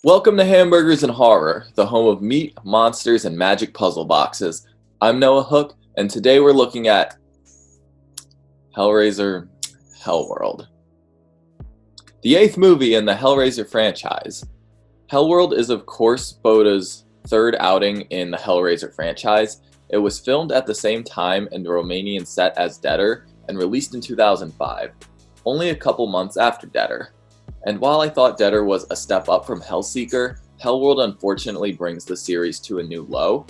Welcome to Hamburgers and Horror, the home of meat, monsters, and magic puzzle boxes. I'm Noah Hook, and today we're looking at Hellraiser Hellworld, the 8th movie in the Hellraiser franchise. Hellworld is, of course, Boda's third outing in the Hellraiser franchise. It was filmed at the same time in the Romanian set as Deader and released in 2005, only a couple months after Deader. And while I thought Deader was a step up from Hellseeker, Hellworld unfortunately brings the series to a new low.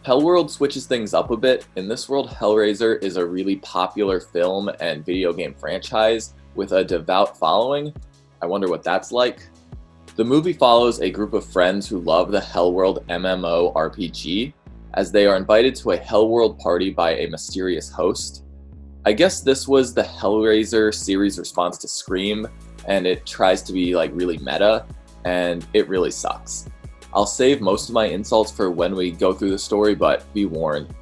Hellworld switches things up a bit. In this world, Hellraiser is a really popular film and video game franchise with a devout following. I wonder what that's like. The movie follows a group of friends who love the Hellworld MMO RPG, as they are invited to a Hellworld party by a mysterious host. I guess this was the Hellraiser series response to Scream, and it tries to be really meta, and it really sucks. I'll save most of my insults for when we go through the story, but be warned,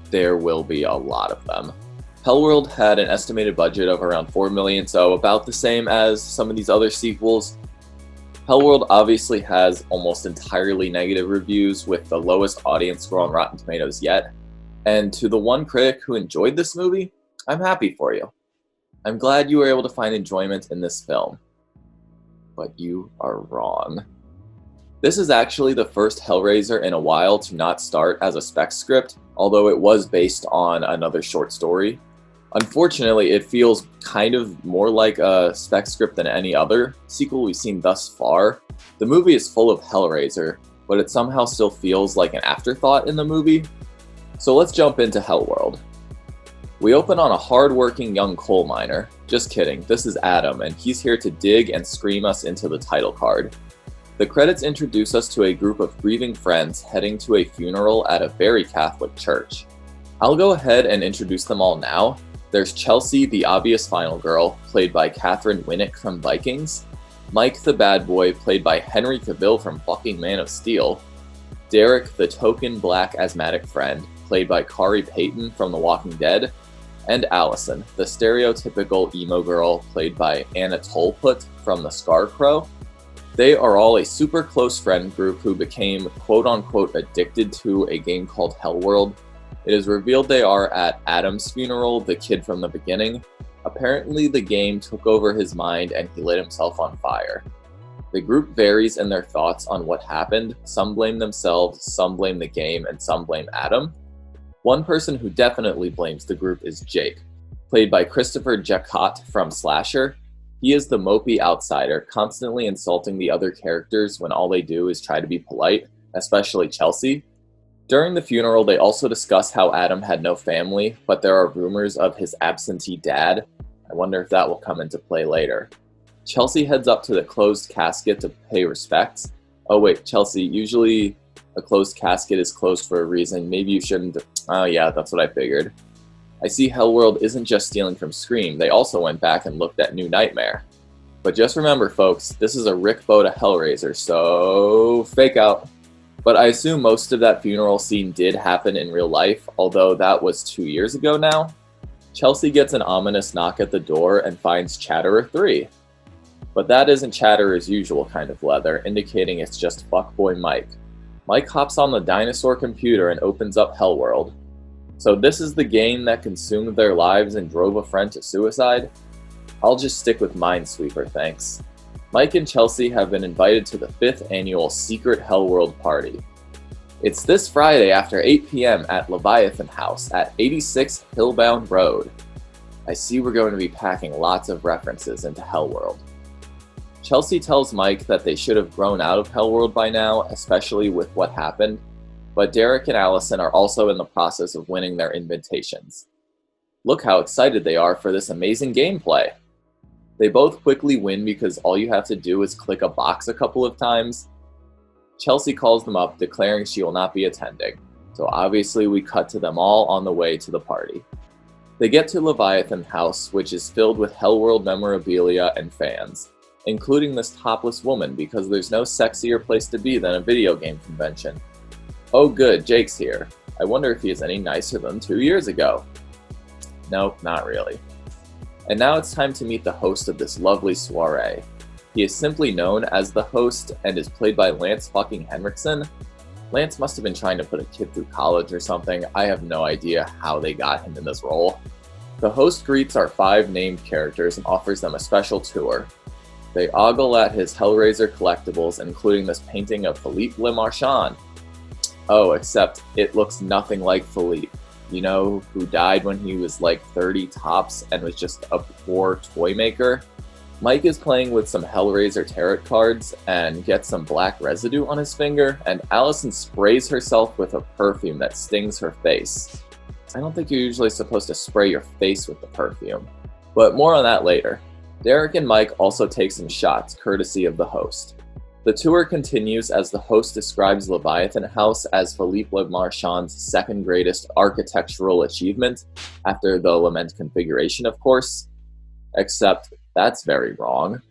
there will be a lot of them. Hellworld had an estimated budget of around $4 million, so about the same as some of these other sequels. Hellworld obviously has almost entirely negative reviews, with the lowest audience score on Rotten Tomatoes yet. And to the one critic who enjoyed this movie, I'm happy for you. I'm glad you were able to find enjoyment in this film. But you are wrong. This is actually the first Hellraiser in a while to not start as a spec script, although it was based on another short story. Unfortunately, it feels kind of more like a spec script than any other sequel we've seen thus far. The movie is full of Hellraiser, but it somehow still feels like an afterthought in the movie. So let's jump into Hellworld. We open on a hard-working young coal miner. Just kidding, this is Adam, and he's here to dig and scream us into the title card. The credits introduce us to a group of grieving friends heading to a funeral at a very Catholic church. I'll go ahead and introduce them all now. There's Chelsea, the obvious final girl, played by Catherine Winnick from Vikings. Mike, the bad boy, played by Henry Cavill from fucking Man of Steel. Derek, the token black asthmatic friend, played by Kari Payton from The Walking Dead. And Alston, the stereotypical emo girl played by Anna Tolput from The Scarecrow. They are all a super close friend group who became quote-unquote addicted to a game called Hellworld. It is revealed they are at Adam's funeral, the kid from the beginning. Apparently the game took over his mind and he lit himself on fire. The group varies in their thoughts on what happened. Some blame themselves, some blame the game, and some blame Adam. One person who definitely blames the group is Jake, played by Christopher Jacot from Slasher. He is the mopey outsider, constantly insulting the other characters when all they do is try to be polite, especially Chelsea. During the funeral, they also discuss how Adam had no family, but there are rumors of his absentee dad. I wonder if that will come into play later. Chelsea heads up to the closed casket to pay respects. Oh wait, Chelsea, usually a closed casket is closed for a reason. Maybe you shouldn't. Oh yeah, that's what I figured. I see Hellworld isn't just stealing from Scream. They also went back and looked at New Nightmare. But just remember, folks, this is a Rick Boda Hellraiser, so fake out. But I assume most of that funeral scene did happen in real life, although that was 2 years ago now. Chelsea gets an ominous knock at the door and finds Chatterer 3. But that isn't Chatterer's usual kind of leather, indicating it's just fuckboy Mike. Mike hops on the dinosaur computer and opens up Hellworld. So this is the game that consumed their lives and drove a friend to suicide? I'll just stick with Minesweeper, thanks. Mike and Chelsea have been invited to the 5th annual Secret Hellworld party. It's this Friday after 8 p.m. at Leviathan House at 86 Hillbound Road. I see we're going to be packing lots of references into Hellworld. Chelsea tells Mike that they should have grown out of Hellworld by now, especially with what happened, but Derek and Alston are also in the process of winning their invitations. Look how excited they are for this amazing gameplay. They both quickly win because all you have to do is click a box a couple of times. Chelsea calls them up, declaring she will not be attending, so obviously we cut to them all on the way to the party. They get to Leviathan House, which is filled with Hellworld memorabilia and fans, including this topless woman because there's no sexier place to be than a video game convention. Oh good, Jake's here. I wonder if he is any nicer than 2 years ago. Nope, not really. And now it's time to meet the host of this lovely soiree. He is simply known as the host and is played by Lance fucking Henriksen. Lance must have been trying to put a kid through college or something. I have no idea how they got him in this role. The host greets our 5 named characters and offers them a special tour. They ogle at his Hellraiser collectibles, including this painting of Philippe Le Marchand. Oh, except it looks nothing like Philippe. You know, who died when he was like 30 tops and was just a poor toy maker? Mike is playing with some Hellraiser tarot cards and gets some black residue on his finger, and Allison sprays herself with a perfume that stings her face. I don't think you're usually supposed to spray your face with the perfume, but more on that later. Derek and Mike also take some shots, courtesy of the host. The tour continues as the host describes Leviathan House as Philippe Le Marchand's second greatest architectural achievement, after the Lament configuration, of course. Except, that's very wrong.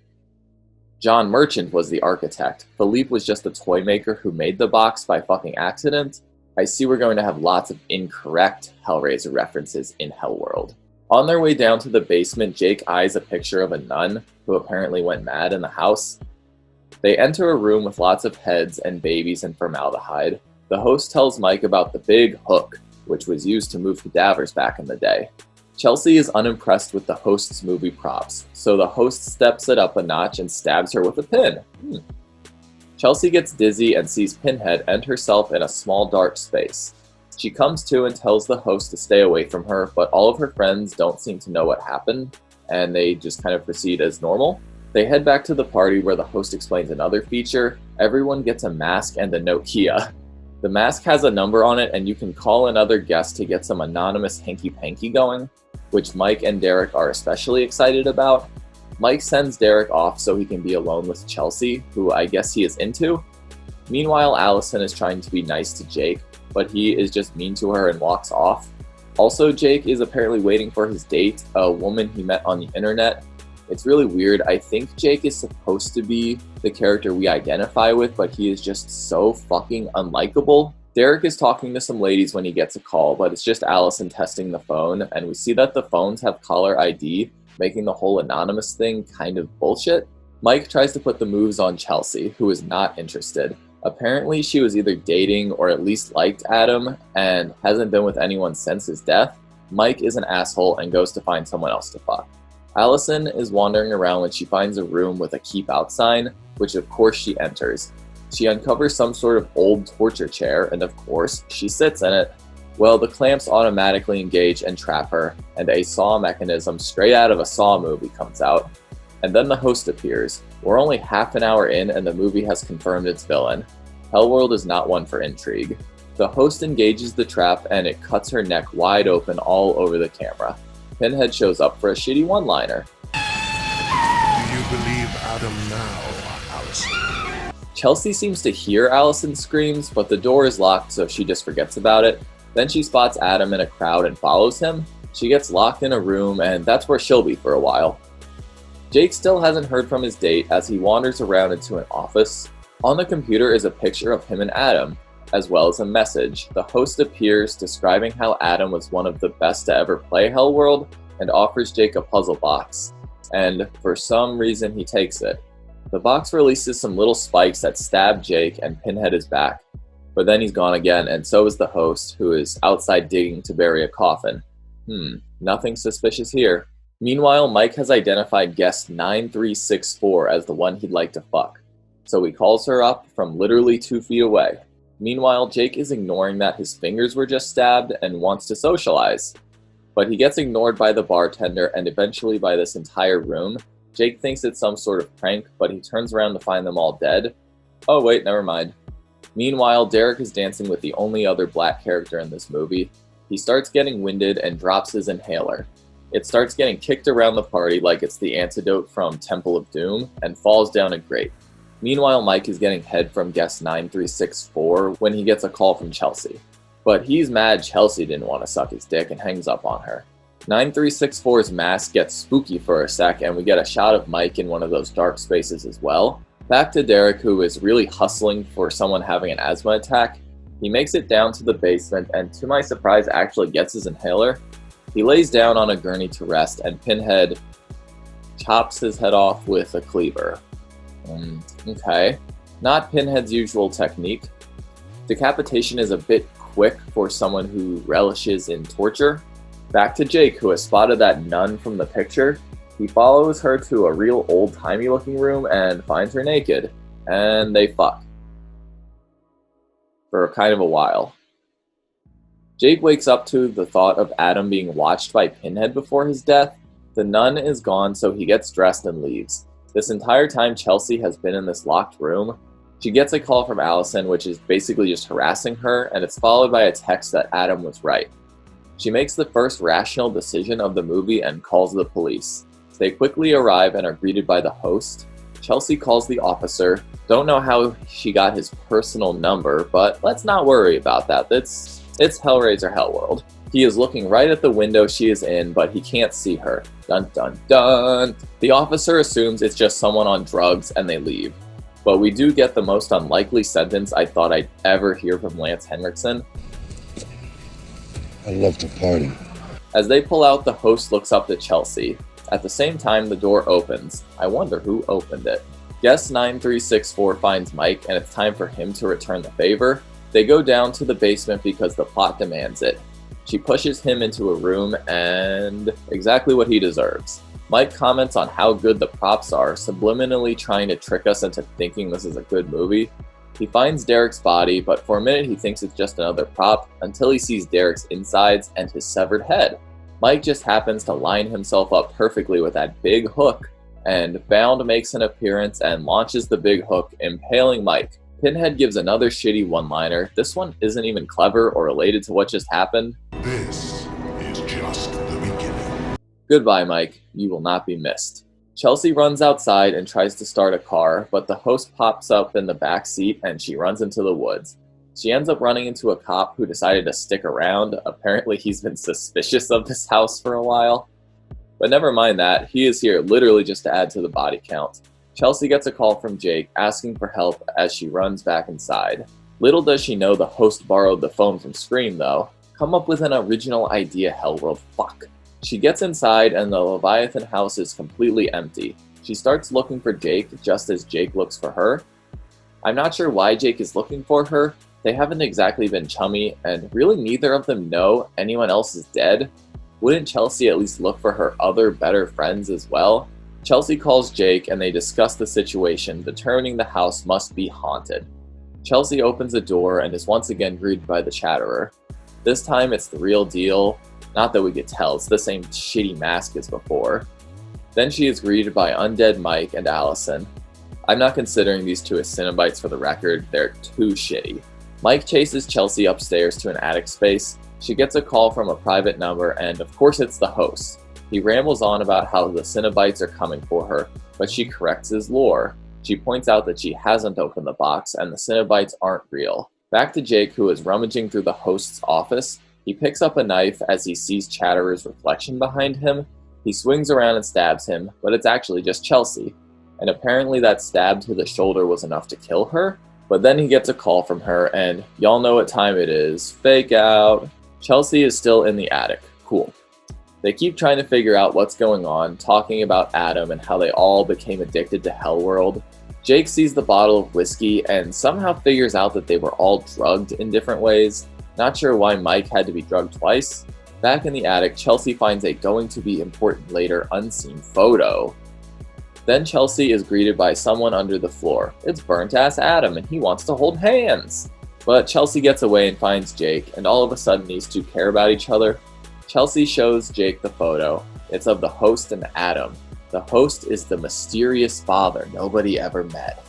John Merchant was the architect. Philippe was just a toy maker who made the box by fucking accident. I see we're going to have lots of incorrect Hellraiser references in Hellworld. On their way down to the basement, Jake eyes a picture of a nun who apparently went mad in the house. They enter a room with lots of heads and babies and formaldehyde. The host tells Mike about the big hook, which was used to move cadavers back in the day. Chelsea is unimpressed with the host's movie props, so the host steps it up a notch and stabs her with a pin. Chelsea gets dizzy and sees Pinhead and herself in a small dark space. She comes to and tells the host to stay away from her, but all of her friends don't seem to know what happened, and they just kind of proceed as normal. They head back to the party where the host explains another feature. Everyone gets a mask and a Nokia. The mask has a number on it, and you can call another guest to get some anonymous hanky-panky going, which Mike and Derek are especially excited about. Mike sends Derek off so he can be alone with Chelsea, who I guess he is into. Meanwhile, Allison is trying to be nice to Jake, but he is just mean to her and walks off. Also, Jake is apparently waiting for his date, a woman he met on the internet. It's really weird. I think Jake is supposed to be the character we identify with, but he is just so fucking unlikable. Derek is talking to some ladies when he gets a call, but it's just Allison testing the phone, and we see that the phones have caller ID, making the whole anonymous thing kind of bullshit. Mike tries to put the moves on Chelsea, who is not interested. Apparently, she was either dating or at least liked Adam and hasn't been with anyone since his death. Mike is an asshole and goes to find someone else to fuck. Allison is wandering around when she finds a room with a keep out sign, which of course she enters. She uncovers some sort of old torture chair, and of course, she sits in it. Well, the clamps automatically engage and trap her, and a saw mechanism straight out of a Saw movie comes out. And then the host appears. We're only half an hour in, and the movie has confirmed its villain. Hellworld is not one for intrigue. The host engages the trap, and it cuts her neck wide open all over the camera. Pinhead shows up for a shitty one-liner. Do you believe Adam now, Alston? Chelsea seems to hear Allison's screams, but the door is locked, so she just forgets about it. Then she spots Adam in a crowd and follows him. She gets locked in a room, and that's where she'll be for a while. Jake still hasn't heard from his date as he wanders around into an office. On the computer is a picture of him and Adam, as well as a message. The host appears describing how Adam was one of the best to ever play Hellworld and offers Jake a puzzle box, and for some reason he takes it. The box releases some little spikes that stab Jake, and Pinhead is back, but then he's gone again, and so is the host, who is outside digging to bury a coffin. Nothing suspicious here. Meanwhile, Mike has identified guest 9364 as the one he'd like to fuck, so he calls her up from literally 2 feet away. Meanwhile, Jake is ignoring that his fingers were just stabbed and wants to socialize. But he gets ignored by the bartender and eventually by this entire room. Jake thinks it's some sort of prank, but he turns around to find them all dead. Oh wait, never mind. Meanwhile, Derek is dancing with the only other black character in this movie. He starts getting winded and drops his inhaler. It starts getting kicked around the party like it's the antidote from Temple of Doom and falls down a grate. Meanwhile, Mike is getting head from guest 9364 when he gets a call from Chelsea. But he's mad Chelsea didn't want to suck his dick and hangs up on her. 9364's mask gets spooky for a sec, and we get a shot of Mike in one of those dark spaces as well. Back to Derek, who is really hustling for someone having an asthma attack. He makes it down to the basement and, to my surprise, actually gets his inhaler. He lays down on a gurney to rest, and Pinhead chops his head off with a cleaver. Okay. Not Pinhead's usual technique. Decapitation is a bit quick for someone who relishes in torture. Back to Jake, who has spotted that nun from the picture. He follows her to a real old-timey looking room and finds her naked. And they fuck. For kind of a while. Jake wakes up to the thought of Adam being watched by Pinhead before his death. The nun is gone, so he gets dressed and leaves. This entire time, Chelsea has been in this locked room. She gets a call from Alston, which is basically just harassing her, and it's followed by a text that Adam was right. She makes the first rational decision of the movie and calls the police. They quickly arrive and are greeted by the host. Chelsea calls the officer. Don't know how she got his personal number, but let's not worry about that. It's Hellraiser Hellworld. He is looking right at the window she is in, but he can't see her. Dun dun dun! The officer assumes it's just someone on drugs and they leave. But we do get the most unlikely sentence I thought I'd ever hear from Lance Henriksen. I love to party. As they pull out, the host looks up to Chelsea. At the same time, the door opens. I wonder who opened it. Guest 9364 finds Mike, and it's time for him to return the favor. They go down to the basement because the plot demands it. She pushes him into a room, and exactly what he deserves. Mike comments on how good the props are, subliminally trying to trick us into thinking this is a good movie. He finds Derek's body, but for a minute he thinks it's just another prop, until he sees Derek's insides and his severed head. Mike just happens to line himself up perfectly with that big hook, and Bound makes an appearance and launches the big hook, impaling Mike. Pinhead gives another shitty one-liner. This one isn't even clever or related to what just happened. This is just the beginning. Goodbye, Mike. You will not be missed. Chelsea runs outside and tries to start a car, but the host pops up in the back seat and she runs into the woods. She ends up running into a cop who decided to stick around. Apparently he's been suspicious of this house for a while. But never mind that, he is here literally just to add to the body count. Chelsea gets a call from Jake asking for help as she runs back inside. Little does she know the host borrowed the phone from Scream though. Come up with an original idea, Hellworld, fuck. She gets inside and the Leviathan house is completely empty. She starts looking for Jake just as Jake looks for her. I'm not sure why Jake is looking for her. They haven't exactly been chummy, and really neither of them know anyone else is dead. Wouldn't Chelsea at least look for her other better friends as well? Chelsea calls Jake and they discuss the situation, determining the house must be haunted. Chelsea opens the door and is once again greeted by the Chatterer. This time it's the real deal. Not that we could tell, it's the same shitty mask as before. Then she is greeted by Undead Mike and Allison. I'm not considering these two as Cenobites for the record, they're too shitty. Mike chases Chelsea upstairs to an attic space. She gets a call from a private number and of course it's the host. He rambles on about how the Cenobites are coming for her, but she corrects his lore. She points out that she hasn't opened the box and the Cenobites aren't real. Back to Jake, who is rummaging through the host's office. He picks up a knife as he sees Chatterer's reflection behind him. He swings around and stabs him, but it's actually just Chelsea. And apparently that stab to the shoulder was enough to kill her. But then he gets a call from her, and y'all know what time it is. Fake out. Chelsea is still in the attic. Cool. They keep trying to figure out what's going on, talking about Adam and how they all became addicted to Hellworld. Jake sees the bottle of whiskey and somehow figures out that they were all drugged in different ways. Not sure why Mike had to be drugged twice. Back in the attic, Chelsea finds a going-to-be-important-later unseen photo. Then Chelsea is greeted by someone under the floor. It's burnt-ass Adam, and he wants to hold hands. But Chelsea gets away and finds Jake, and all of a sudden these two care about each other. Chelsea shows Jake the photo. It's of the host and Adam. The host is the mysterious father nobody ever met.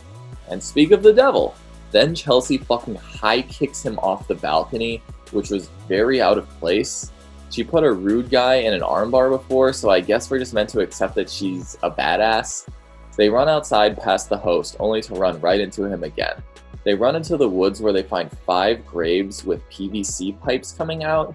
And speak of the devil, then Chelsea fucking high kicks him off the balcony, which was very out of place. She put a rude guy in an armbar before, so I guess we're just meant to accept that she's a badass. They run outside past the host, only to run right into him again. They run into the woods where they find 5 graves with PVC pipes coming out.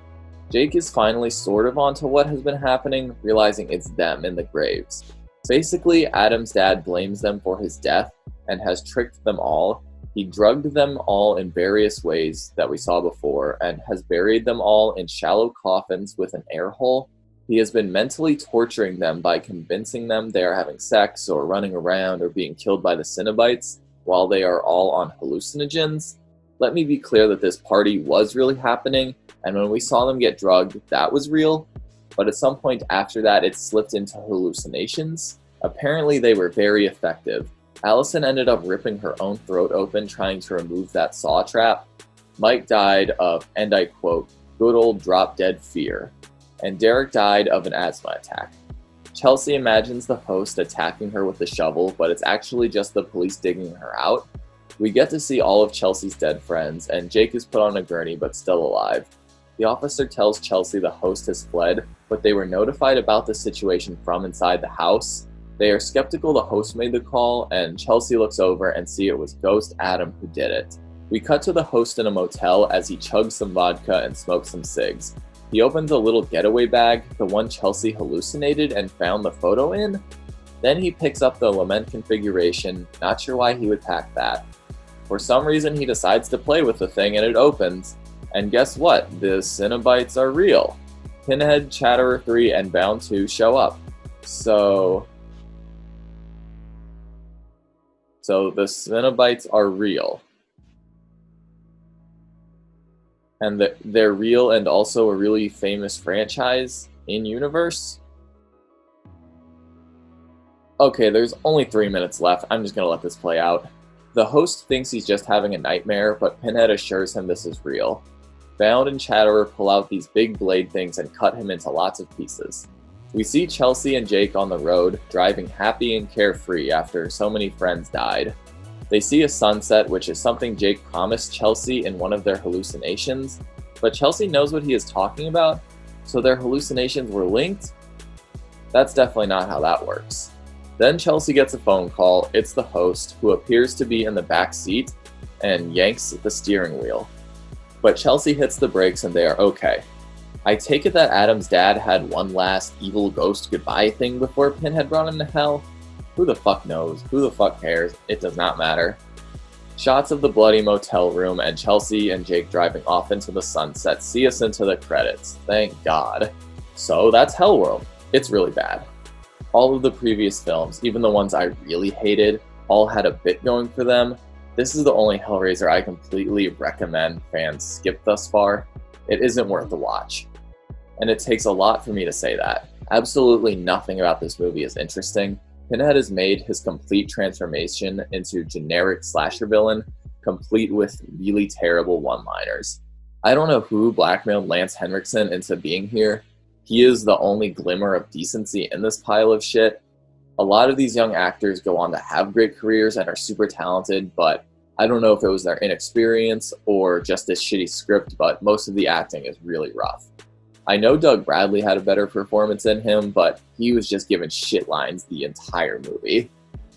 Jake is finally sort of onto what has been happening, realizing it's them in the graves. Basically, Adam's dad blames them for his death and has tricked them all. He drugged them all in various ways that we saw before and has buried them all in shallow coffins with an air hole. He has been mentally torturing them by convincing them they are having sex or running around or being killed by the Cenobites while they are all on hallucinogens. Let me be clear that this party was really happening, and when we saw them get drugged, that was real, but at some point after that it slipped into hallucinations. Apparently they were very effective. Allison ended up ripping her own throat open trying to remove that saw trap. Mike died of, and I quote, good old drop-dead fear. And Derek died of an asthma attack. Chelsea imagines the host attacking her with a shovel, but it's actually just the police digging her out. We get to see all of Chelsea's dead friends, and Jake is put on a gurney but still alive. The officer tells Chelsea the host has fled, but they were notified about the situation from inside the house. They are skeptical the host made the call, and Chelsea looks over and see it was Ghost Adam who did it. We cut to the host in a motel as he chugs some vodka and smokes some cigs. He opens a little getaway bag, the one Chelsea hallucinated and found the photo in. Then he picks up the lament configuration, not sure why he would pack that. For some reason he decides to play with the thing and it opens. And guess what? The Cenobites are real. Pinhead, Chatterer 3, and Bound 2 show up. So the Cenobites are real. And they're real and also a really famous franchise in universe. Okay, there's only 3 minutes left. I'm just gonna let this play out. The host thinks he's just having a nightmare, but Pinhead assures him this is real. Bound and Chatterer pull out these big blade things and cut him into lots of pieces. We see Chelsea and Jake on the road, driving happy and carefree after so many friends died. They see a sunset, which is something Jake promised Chelsea in one of their hallucinations, but Chelsea knows what he is talking about, so their hallucinations were linked? That's definitely not how that works. Then Chelsea gets a phone call. It's the host, who appears to be in the back seat and yanks the steering wheel. But Chelsea hits the brakes and they are okay. I take it that Adam's dad had one last evil ghost goodbye thing before Pinhead brought him to hell? Who the fuck knows? Who the fuck cares? It does not matter. Shots of the bloody motel room and Chelsea and Jake driving off into the sunset see us into the credits. Thank God. So that's Hellworld. It's really bad. All of the previous films, even the ones I really hated, all had a bit going for them. This is the only Hellraiser I completely recommend fans skip thus far. It isn't worth the watch. And it takes a lot for me to say that. Absolutely nothing about this movie is interesting. Pinhead has made his complete transformation into generic slasher villain, complete with really terrible one-liners. I don't know who blackmailed Lance Henriksen into being here. He is the only glimmer of decency in this pile of shit. A lot of these young actors go on to have great careers and are super talented, but I don't know if it was their inexperience or just this shitty script, but most of the acting is really rough. I know Doug Bradley had a better performance in him, but he was just given shit lines the entire movie.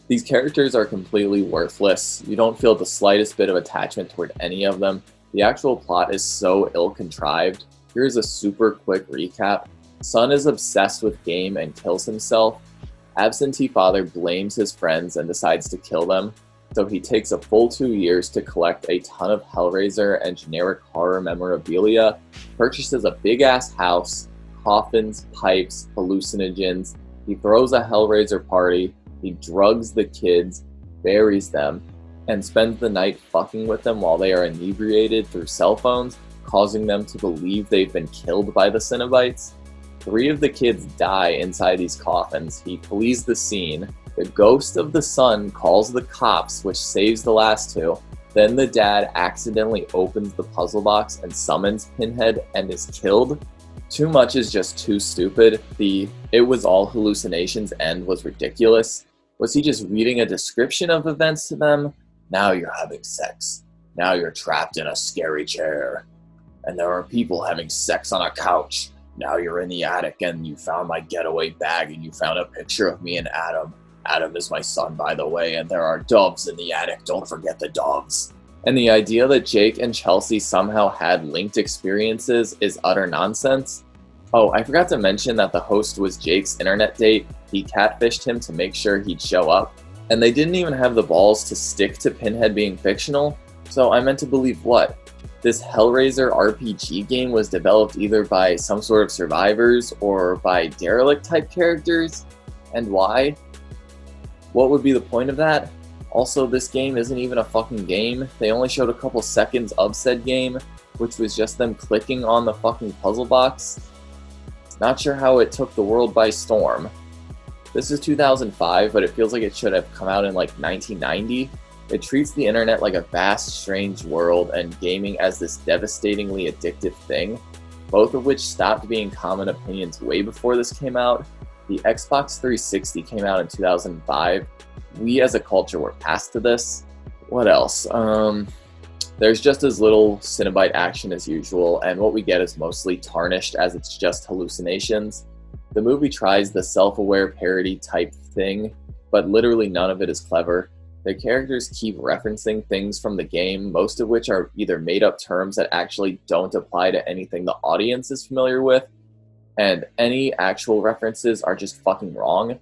These characters are completely worthless. You don't feel the slightest bit of attachment toward any of them. The actual plot is so ill-contrived. Here's a super quick recap. Son is obsessed with game and kills himself. Absentee father blames his friends and decides to kill them. So he takes a full 2 years to collect a ton of Hellraiser and generic horror memorabilia, purchases a big-ass house, coffins, pipes, hallucinogens. He throws a Hellraiser party, he drugs the kids, buries them, and spends the night fucking with them while they are inebriated through cell phones, causing them to believe they've been killed by the Cenobites. 3 of the kids die inside these coffins. He flees the scene. The ghost of the son calls the cops, which saves the last 2. Then the dad accidentally opens the puzzle box and summons Pinhead and is killed. Too much is just too stupid. The "it was all hallucinations" end was ridiculous. Was he just reading a description of events to them? Now you're having sex. Now you're trapped in a scary chair. And there are people having sex on a couch. Now you're in the attic and you found my getaway bag and you found a picture of me and Adam. Adam is my son, by the way, and there are doves in the attic. Don't forget the doves. And the idea that Jake and Chelsea somehow had linked experiences is utter nonsense. Oh, I forgot to mention that the host was Jake's internet date. He catfished him to make sure he'd show up. And they didn't even have the balls to stick to Pinhead being fictional. So I'm meant to believe what? This Hellraiser RPG game was developed either by some sort of survivors or by derelict type characters? And why? What would be the point of that? Also, this game isn't even a fucking game. They only showed a couple seconds of said game, which was just them clicking on the fucking puzzle box. Not sure how it took the world by storm. This is 2005, but it feels like it should have come out in like 1990. It treats the internet like a vast, strange world and gaming as this devastatingly addictive thing, both of which stopped being common opinions way before this came out. The Xbox 360 came out in 2005. We as a culture were past to this. What else? There's just as little Cenobite action as usual, and what we get is mostly tarnished as it's just hallucinations. The movie tries the self-aware parody type thing, but literally none of it is clever. The characters keep referencing things from the game, most of which are either made-up terms that actually don't apply to anything the audience is familiar with, and any actual references are just fucking wrong.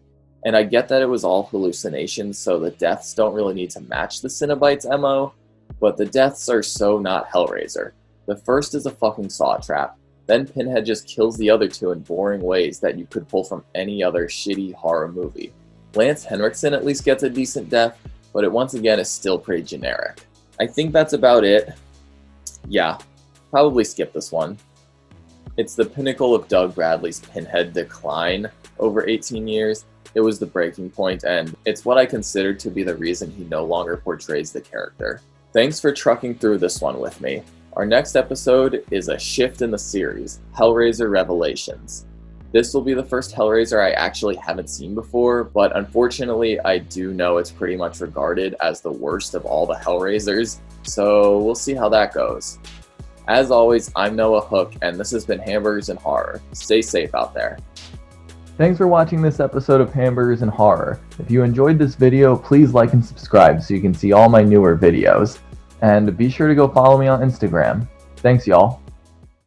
And I get that it was all hallucinations, so the deaths don't really need to match the Cenobite's MO, but the deaths are so not Hellraiser. The first is a fucking saw trap, then Pinhead just kills the other two in boring ways that you could pull from any other shitty horror movie. Lance Henriksen at least gets a decent death, but it once again is still pretty generic. I think that's about it. Yeah, probably skip this one. It's the pinnacle of Doug Bradley's Pinhead decline over 18 years. It was the breaking point, and it's what I consider to be the reason he no longer portrays the character. Thanks for trucking through this one with me. Our next episode is a shift in the series, Hellraiser Revelations. This will be the first Hellraiser I actually haven't seen before, but unfortunately I do know it's pretty much regarded as the worst of all the Hellraisers, so we'll see how that goes. As always, I'm Noah Hook, and this has been Hamburgers and Horror. Stay safe out there. Thanks for watching this episode of Hamburgers and Horror. If you enjoyed this video, please like and subscribe so you can see all my newer videos. And be sure to go follow me on Instagram. Thanks, y'all.